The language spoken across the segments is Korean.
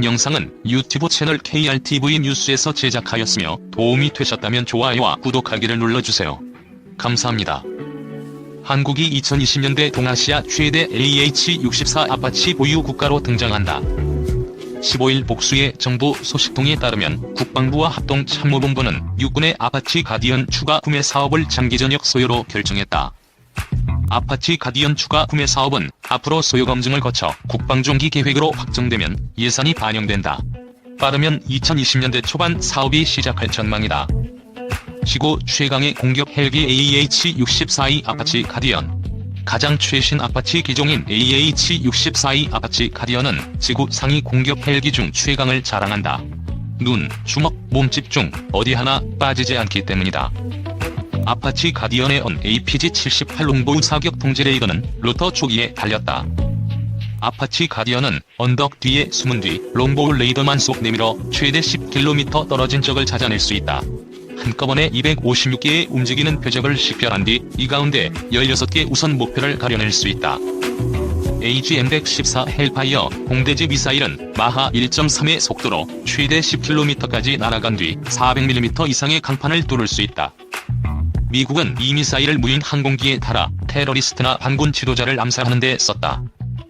본 영상은 유튜브 채널 KRTV 뉴스에서 제작하였으며 도움이 되셨다면 좋아요와 구독하기를 눌러주세요. 감사합니다. 한국이 2020년대 동아시아 최대 AH-64 아파치 보유 국가로 등장한다. 15일 복수의 정부 소식통에 따르면 국방부와 합동참모본부는 육군의 아파치 가디언 추가 구매 사업을 장기 전역 소유로 결정했다. 아파치 가디언 추가 구매 사업은 앞으로 소요 검증을 거쳐 국방중기 계획으로 확정되면 예산이 반영된다. 빠르면 2020년대 초반 사업이 시작할 전망이다. 지구 최강의 공격 헬기 AH-64E 아파치 가디언. 가장 최신 아파치 기종인 AH-64E 아파치 가디언은 지구 상위 공격 헬기 중 최강을 자랑한다. 눈, 주먹, 몸집 중 어디 하나 빠지지 않기 때문이다. 아파치 가디언의 언 APG-78 롱보우 사격 통제 레이더는 로터 초기에 달렸다. 아파치 가디언은 언덕 뒤에 숨은 뒤 롱보우 레이더만 쏙 내밀어 최대 10km 떨어진 적을 찾아낼 수 있다. 한꺼번에 256개의 움직이는 표적을 식별한 뒤 이 가운데 16개 우선 목표를 가려낼 수 있다. AGM-114 헬파이어 공대지 미사일은 마하 1.3의 속도로 최대 10km까지 날아간 뒤 400mm 이상의 강판을 뚫을 수 있다. 미국은 이 미사일을 무인 항공기에 달아 테러리스트나 반군 지도자를 암살하는 데 썼다.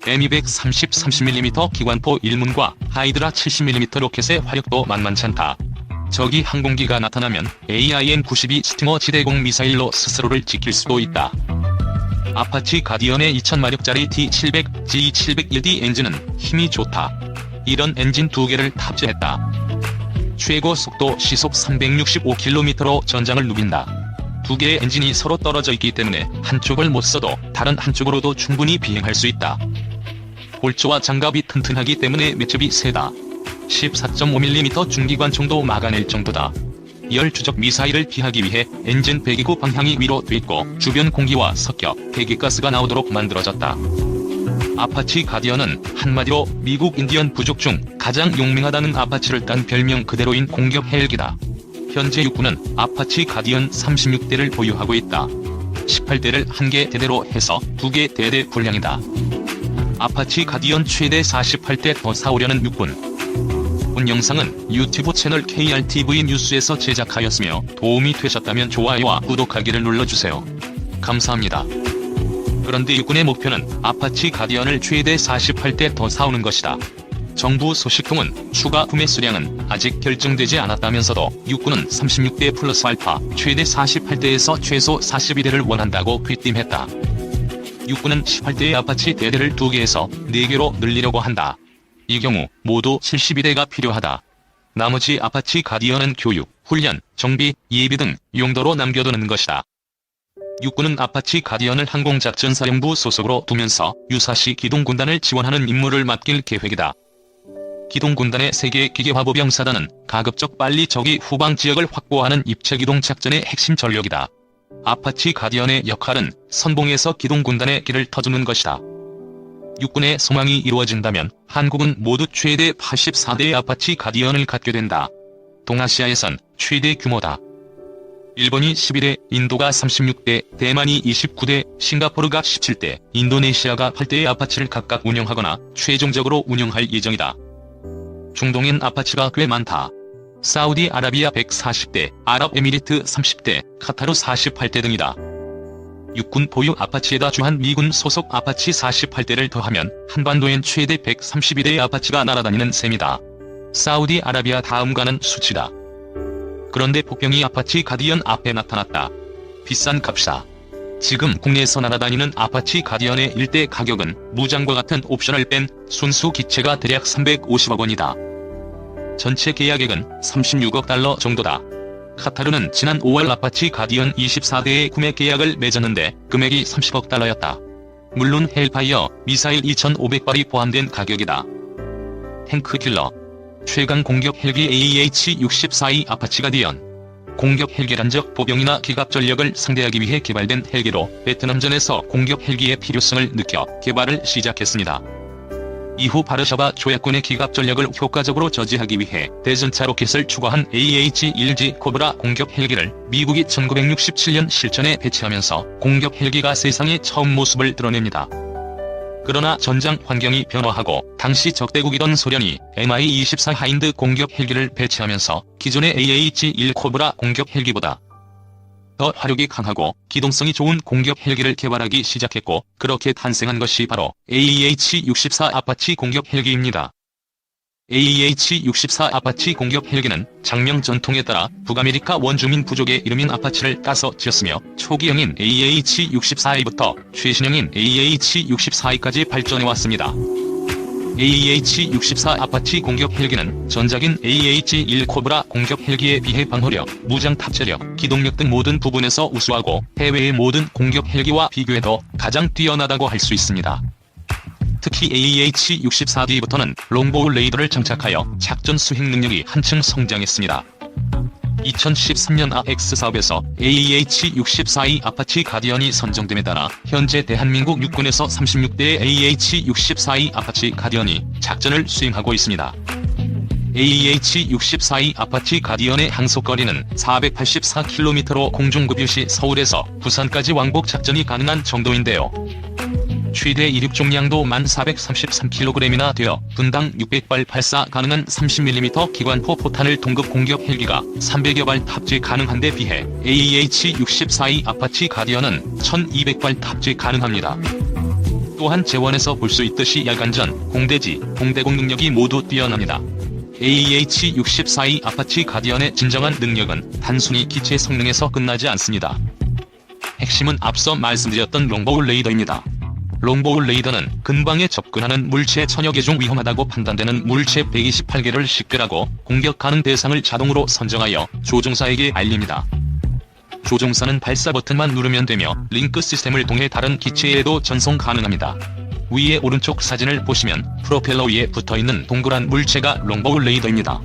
M230 30mm 기관포 1문과 하이드라 70mm 로켓의 화력도 만만찮다. 적이 항공기가 나타나면 AIM-92 스팅어 지대공 미사일로 스스로를 지킬 수도 있다. 아파치 가디언의 2000마력짜리 T700, G701D 엔진은 힘이 좋다. 이런 엔진 2개를 탑재했다. 최고 속도 시속 365km로 전장을 누빈다. 2개의 엔진이 서로 떨어져 있기 때문에 한쪽을 못 써도 다른 한쪽으로도 충분히 비행할 수 있다. 골조와 장갑이 튼튼하기 때문에 매듭이 세다. 14.5mm 중기관총도 막아낼 정도다. 열 추적 미사일을 피하기 위해 엔진 배기구 방향이 위로 돼 있고 주변 공기와 섞여 배기가스가 나오도록 만들어졌다. 아파치 가디언은 한마디로 미국 인디언 부족 중 가장 용맹하다는 아파치를 딴 별명 그대로인 공격 헬기다. 현재 육군은 아파치 가디언 36대를 보유하고 있다. 18대를 1개 대대로 해서 2개 대대 분량이다. 아파치 가디언 최대 48대 더 사오려는 육군. 본 영상은 유튜브 채널 KRTV 뉴스에서 제작하였으며 도움이 되셨다면 좋아요와 구독하기를 눌러주세요. 감사합니다. 그런데 육군의 목표는 아파치 가디언을 최대 48대 더 사오는 것이다. 정부 소식통은 추가 구매 수량은 아직 결정되지 않았다면서도 육군은 36대 플러스 알파 최대 48대에서 최소 42대를 원한다고 귀띔했다. 육군은 18대의 아파치 대대를 2개에서 4개로 늘리려고 한다. 이 경우 모두 72대가 필요하다. 나머지 아파치 가디언은 교육, 훈련, 정비, 예비 등 용도로 남겨두는 것이다. 육군은 아파치 가디언을 항공작전사령부 소속으로 두면서 유사시 기동군단을 지원하는 임무를 맡길 계획이다. 기동군단의 세계 기계화보병사단은 가급적 빨리 적이 후방 지역을 확보하는 입체기동 작전의 핵심 전력이다. 아파치 가디언의 역할은 선봉에서 기동군단의 길을 터주는 것이다. 육군의 소망이 이루어진다면 한국은 모두 최대 84대의 아파치 가디언을 갖게 된다. 동아시아에선 최대 규모다. 일본이 11대, 인도가 36대, 대만이 29대, 싱가포르가 17대, 인도네시아가 8대의 아파치를 각각 운영하거나 최종적으로 운영할 예정이다. 중동엔 아파치가 꽤 많다. 사우디아라비아 140대, 아랍에미리트 30대, 카타르 48대 등이다. 육군 보유 아파치에다 주한 미군 소속 아파치 48대를 더하면 한반도엔 최대 132대의 아파치가 날아다니는 셈이다. 사우디아라비아 다음 가는 수치다. 그런데 폭병이 아파치 가디언 앞에 나타났다. 비싼 값이다. 지금 국내에서 날아다니는 아파치 가디언의 일대 가격은 무장과 같은 옵션을 뺀 순수 기체가 대략 350억 원이다. 전체 계약액은 36억 달러 정도다. 카타르는 지난 5월 아파치 가디언 24대의 구매 계약을 맺었는데 금액이 30억 달러였다. 물론 헬파이어 미사일 2,500발이 포함된 가격이다. 탱크킬러 최강 공격 헬기 AH-64E 아파치 가디언. 공격 헬기란적 보병이나 기갑 전력을 상대하기 위해 개발된 헬기로 베트남전에서 공격 헬기의 필요성을 느껴 개발을 시작했습니다. 이후 바르샤바 조약군의 기갑 전력을 효과적으로 저지하기 위해 대전차 로켓을 추가한 AH-1G 코브라 공격 헬기를 미국이 1967년 실전에 배치하면서 공격 헬기가 세상에 처음 모습을 드러냅니다. 그러나 전장 환경이 변화하고 당시 적대국이던 소련이 Mi-24 하인드 공격 헬기를 배치하면서 기존의 AH-1 코브라 공격 헬기보다 더 화력이 강하고 기동성이 좋은 공격 헬기를 개발하기 시작했고, 그렇게 탄생한 것이 바로 AH-64 아파치 공격 헬기입니다. AH-64 아파치 공격 헬기는 장명 전통에 따라 북아메리카 원주민 부족의 이름인 아파치를 따서 지었으며, 초기형인 AH-64A부터 최신형인 AH-64A까지 발전해왔습니다. AH-64 아파치 공격 헬기는 전작인 AH-1 코브라 공격 헬기에 비해 방호력, 무장 탑재력, 기동력 등 모든 부분에서 우수하고 해외의 모든 공격 헬기와 비교해도 가장 뛰어나다고 할 수 있습니다. 특히 AH-64D부터는 롱보우 레이더를 장착하여 작전 수행 능력이 한층 성장했습니다. 2013년 AX 사업에서 AH-64E 아파치 가디언이 선정됨에 따라 현재 대한민국 육군에서 36대의 AH-64E 아파치 가디언이 작전을 수행하고 있습니다. AH-64E 아파치 가디언의 항속거리는 484km로 공중급유 시 서울에서 부산까지 왕복 작전이 가능한 정도인데요. 최대 이륙重량도 1433kg이나 되어 분당 600발 발사 가능한 30mm 기관포 포탄을 동급 공격 헬기가 300여 발 탑재 가능한 데 비해 AH-64E 아파치 가디언은 1200발 탑재 가능합니다. 또한 재원에서 볼 수 있듯이 야간전, 공대지, 공대공 능력이 모두 뛰어납니다. AH-64E 아파치 가디언의 진정한 능력은 단순히 기체 성능에서 끝나지 않습니다. 핵심은 앞서 말씀드렸던 롱보우 레이더입니다. 롱보우 레이더는 근방에 접근하는 물체 천여 개 중 위험하다고 판단되는 물체 128개를 식별하고 공격 가능 대상을 자동으로 선정하여 조종사에게 알립니다. 조종사는 발사 버튼만 누르면 되며 링크 시스템을 통해 다른 기체에도 전송 가능합니다. 위의 오른쪽 사진을 보시면 프로펠러 위에 붙어있는 동그란 물체가 롱보우 레이더입니다.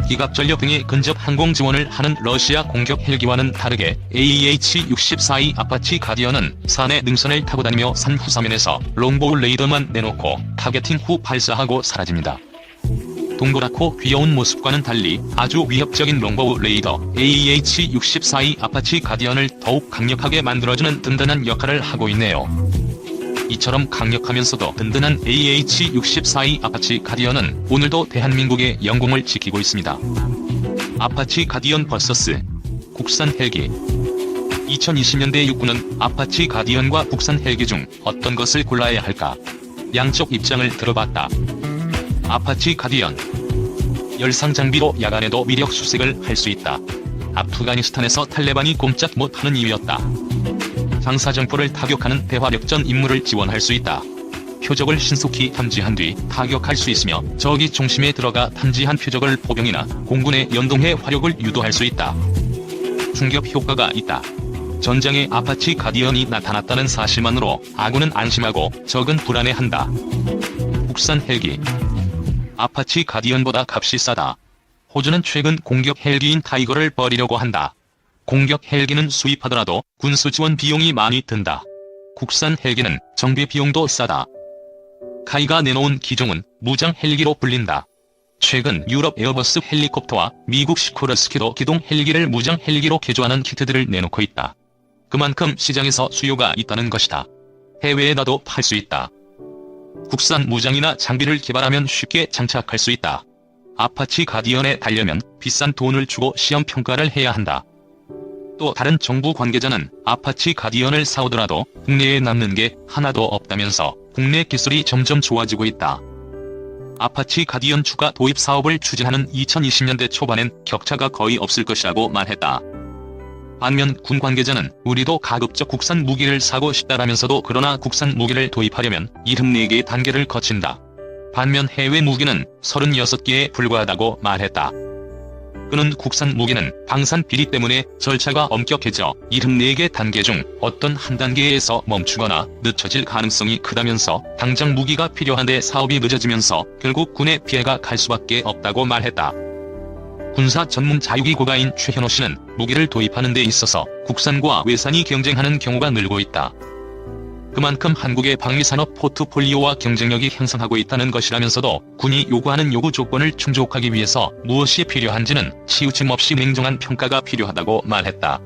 기갑전력 등의 근접 항공 지원을 하는 러시아 공격 헬기와는 다르게 AH-64E 아파치 가디언은 산의 능선을 타고 다니며 산 후사면에서 롱보우 레이더만 내놓고 타겟팅 후 발사하고 사라집니다. 동그랗고 귀여운 모습과는 달리 아주 위협적인 롱보우 레이더 AH-64E 아파치 가디언을 더욱 강력하게 만들어주는 든든한 역할을 하고 있네요. 이처럼 강력하면서도 든든한 AH-64E 아파치 가디언은 오늘도 대한민국의 영공을 지키고 있습니다. 아파치 가디언 vs 국산 헬기. 2020년대 육군은 아파치 가디언과 국산 헬기 중 어떤 것을 골라야 할까? 양쪽 입장을 들어봤다. 아파치 가디언. 열상 장비로 야간에도 위력 수색을 할 수 있다. 아프가니스탄에서 탈레반이 꼼짝 못하는 이유였다. 방사정포를 타격하는 대화력전 임무를 지원할 수 있다. 표적을 신속히 탐지한 뒤 타격할 수 있으며 적이 중심에 들어가 탐지한 표적을 포병이나 공군에 연동해 화력을 유도할 수 있다. 충격 효과가 있다. 전장에 아파치 가디언이 나타났다는 사실만으로 아군은 안심하고 적은 불안해한다. 국산 헬기. 아파치 가디언보다 값이 싸다. 호주는 최근 공격 헬기인 타이거를 버리려고 한다. 공격 헬기는 수입하더라도 군수 지원 비용이 많이 든다. 국산 헬기는 정비 비용도 싸다. 카이가 내놓은 기종은 무장 헬기로 불린다. 최근 유럽 에어버스 헬리콥터와 미국 시코르스키도 기동 헬기를 무장 헬기로 개조하는 키트들을 내놓고 있다. 그만큼 시장에서 수요가 있다는 것이다. 해외에 나도 팔 수 있다. 국산 무장이나 장비를 개발하면 쉽게 장착할 수 있다. 아파치 가디언에 달려면 비싼 돈을 주고 시험 평가를 해야 한다. 또 다른 정부 관계자는 아파치 가디언을 사오더라도 국내에 남는 게 하나도 없다면서 국내 기술이 점점 좋아지고 있다. 아파치 가디언 추가 도입 사업을 추진하는 2020년대 초반엔 격차가 거의 없을 것이라고 말했다. 반면 군 관계자는 우리도 가급적 국산 무기를 사고 싶다라면서도 그러나 국산 무기를 도입하려면 74개의 단계를 거친다. 반면 해외 무기는 36개에 불과하다고 말했다. 그는 국산 무기는 방산 비리 때문에 절차가 엄격해져 74개 단계 중 어떤 한 단계에서 멈추거나 늦춰질 가능성이 크다면서 당장 무기가 필요한데 사업이 늦어지면서 결국 군에 피해가 갈 수밖에 없다고 말했다. 군사 전문 자유기고가인 최현호 씨는 무기를 도입하는 데 있어서 국산과 외산이 경쟁하는 경우가 늘고 있다. 그만큼 한국의 방위산업 포트폴리오와 경쟁력이 향상하고 있다는 것이라면서도 군이 요구하는 요구 조건을 충족하기 위해서 무엇이 필요한지는 치우침 없이 냉정한 평가가 필요하다고 말했다.